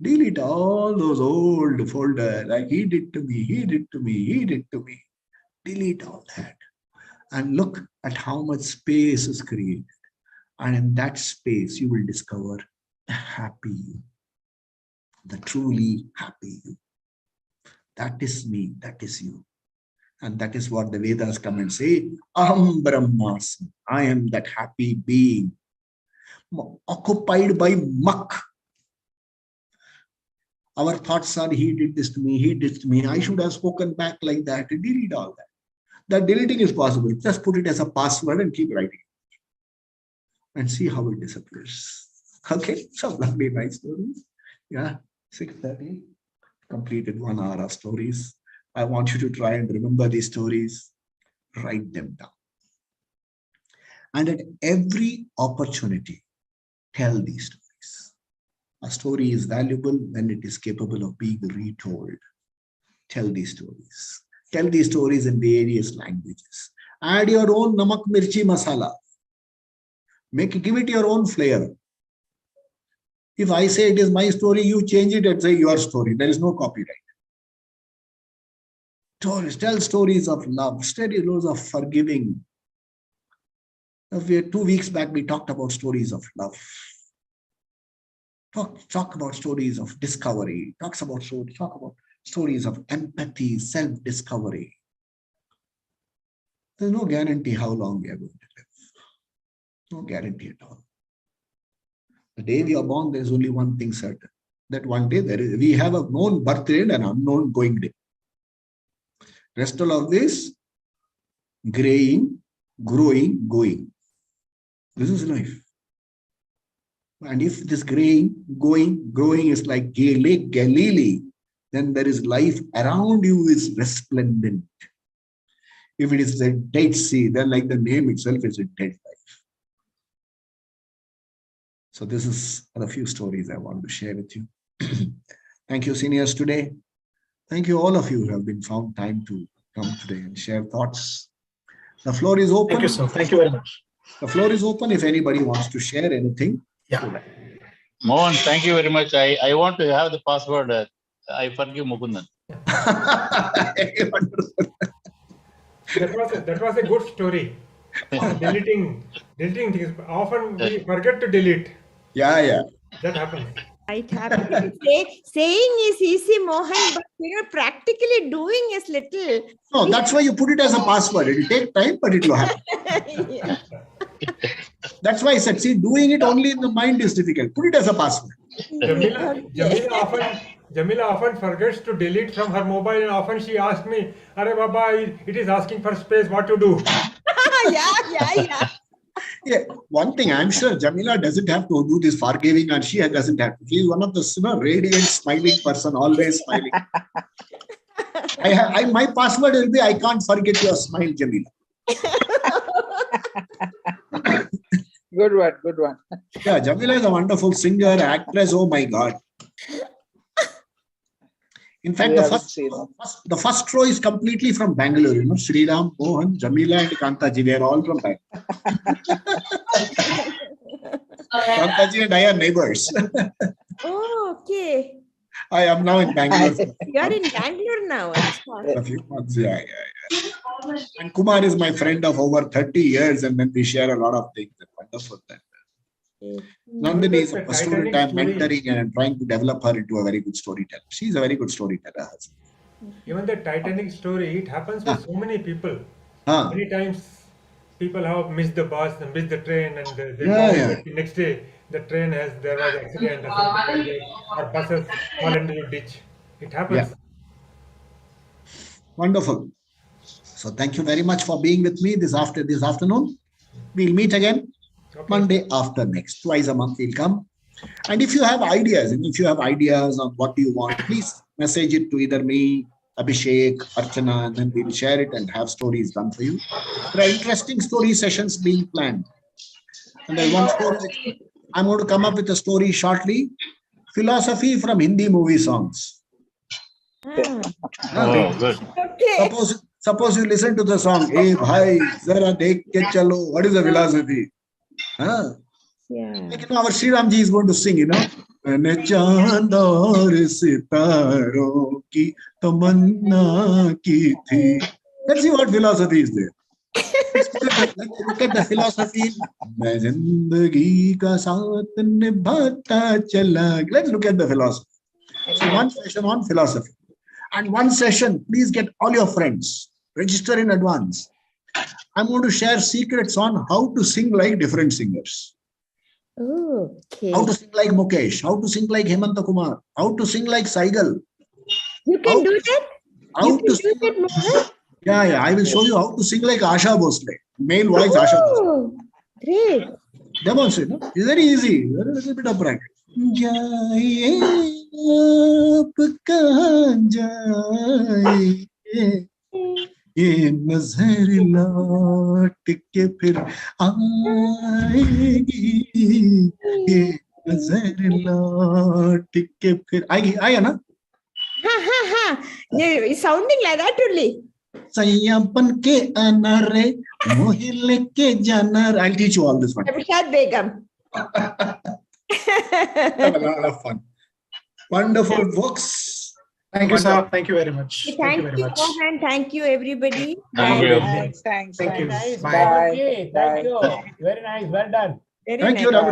Delete all those old folders. Like he did to me, he did to me, he did to me. Delete all that. And look at how much space is created. And in that space, you will discover the happy you. The truly happy you. That is me, that is you. And that is what the Vedas come and say, Aham Brahmasmi. I am that happy being, occupied by muck. Our thoughts are, he did this to me, he did this to me. I should have spoken back like that. Delete all that. That deleting is possible. Just put it as a password and keep writing. And see how it disappears. Okay, so lovely, nice stories. Yeah, 6:30. Completed 1 hour of stories. I want you to try and remember these stories. Write them down. And at every opportunity, tell these stories. A story is valuable when it is capable of being retold. Tell these stories. Tell these stories in various languages. Add your own namak mirchi masala. Give it your own flavor. If I say it is my story, you change it and say your story. There is no copyright. Stories, tell stories of love, stories of forgiving. 2 weeks back, we talked about stories of love. Talk about stories of discovery. Talk about stories of empathy, self-discovery. There's no guarantee how long we are going to live. No guarantee at all. The day we are born, there is only one thing certain. That one day we have a known birth day and an unknown going day. Rest all of this, graying, growing, going. This is life. And if this graying, going, growing is like Lake Galilee, then there is life around you is resplendent. If it is a Dead Sea, then like the name itself is a dead life. So this is a few stories I want to share with you. Thank you, seniors, today. Thank you, all of you who have been found time to come today and share thoughts. The floor is open. Thank you, sir. Thank you very much. The floor is open if anybody wants to share anything. Yeah. Mohan, thank you very much. I want to have the password. I forgive Mukundan. That was a good story. Deleting things. Often we forget to delete. Yeah. That happens. Right, happy. Saying is easy, Mohan, but practically doing is little. No, that's why you put it as a password. It will take time, but it will happen. Yeah. That's why I said, see, doing it only in the mind is difficult. Put it as a password. Jamila often forgets to delete from her mobile, and often she asks me, "Arey Baba, it is asking for space. What to do?" Yeah. Yeah, one thing I'm sure Jamila doesn't have to do this forgiving, and she doesn't have to. She's one of the radiant, smiling person, always smiling. My password will be I can't forget your smile, Jamila. Good one, good one. Yeah, Jamila is a wonderful singer, actress. Oh my God. In fact, the first row is completely from Bangalore. You know, Sriram, Mohan, Jamila, and Kantaji. They are all from Bangalore. Kantaji and I are neighbors. Oh, okay. I am now in Bangalore. You are in Bangalore now. A few months, yeah. And Kumar is my friend of over 30 years, and then we share a lot of things. Wonderful. Nandini is a student I'm mentoring and trying to develop her into a very good storyteller. She's a very good storyteller. Even the Titanic story, it happens with so many people. Many times people have missed the bus and missed the train, and they the next day there was accident or buses fall into the ditch. It happens. Yeah. Wonderful. So thank you very much for being with me this afternoon. We'll meet again. Okay. Monday after next, twice a month we'll come. And if you have ideas, on what you want, please message it to either me, Abhishek, Archana, and then we'll share it and have stories done for you. There are interesting story sessions being planned. And there's one story, I'm going to come up with a story shortly. Philosophy from Hindi movie songs. Oh, good. Okay. Suppose you listen to the song, hey bhai, zara dekh ke chalo. What is the philosophy? Yeah. Like, our Sri Ramji is going to sing, you know. Chand aur sitaron ki tamanna ki thi. Let's see what philosophy is there. Look at the philosophy. Zindagi ka saath nibhata chala. Let's look at the philosophy. So one session on philosophy. And one session, please get all your friends. Register in advance. I'm going to share secrets on how to sing like different singers. Okay. How to sing like Mukesh, how to sing like Hemanta Kumar, how to sing like Saigal. You can do that? You can do that, Mohan? Yeah. I will show you how to sing like Asha Bhosle. Male voice Asha Bhosle. Great. Demonstrate, no? It's very easy. There is a little bit of practice. Jaiye aap kahan jaiye. ये नजर लौट के फिर आएगी ये नजर लौट के फिर आएगी आया ना It's sounding like that only. सैयापन के अनारे मोहे लेके जाना. I'll teach you all this one. Abhishek Begum. Have a lot of fun. Wonderful folks. Thank you, sir. Thank you very much. Thank you very much. Mohan. Thank you, everybody. Thank you. Thanks. Thank you. Nice. Bye. Bye. Thank you. Very nice. Well done. Very Thank nice. you.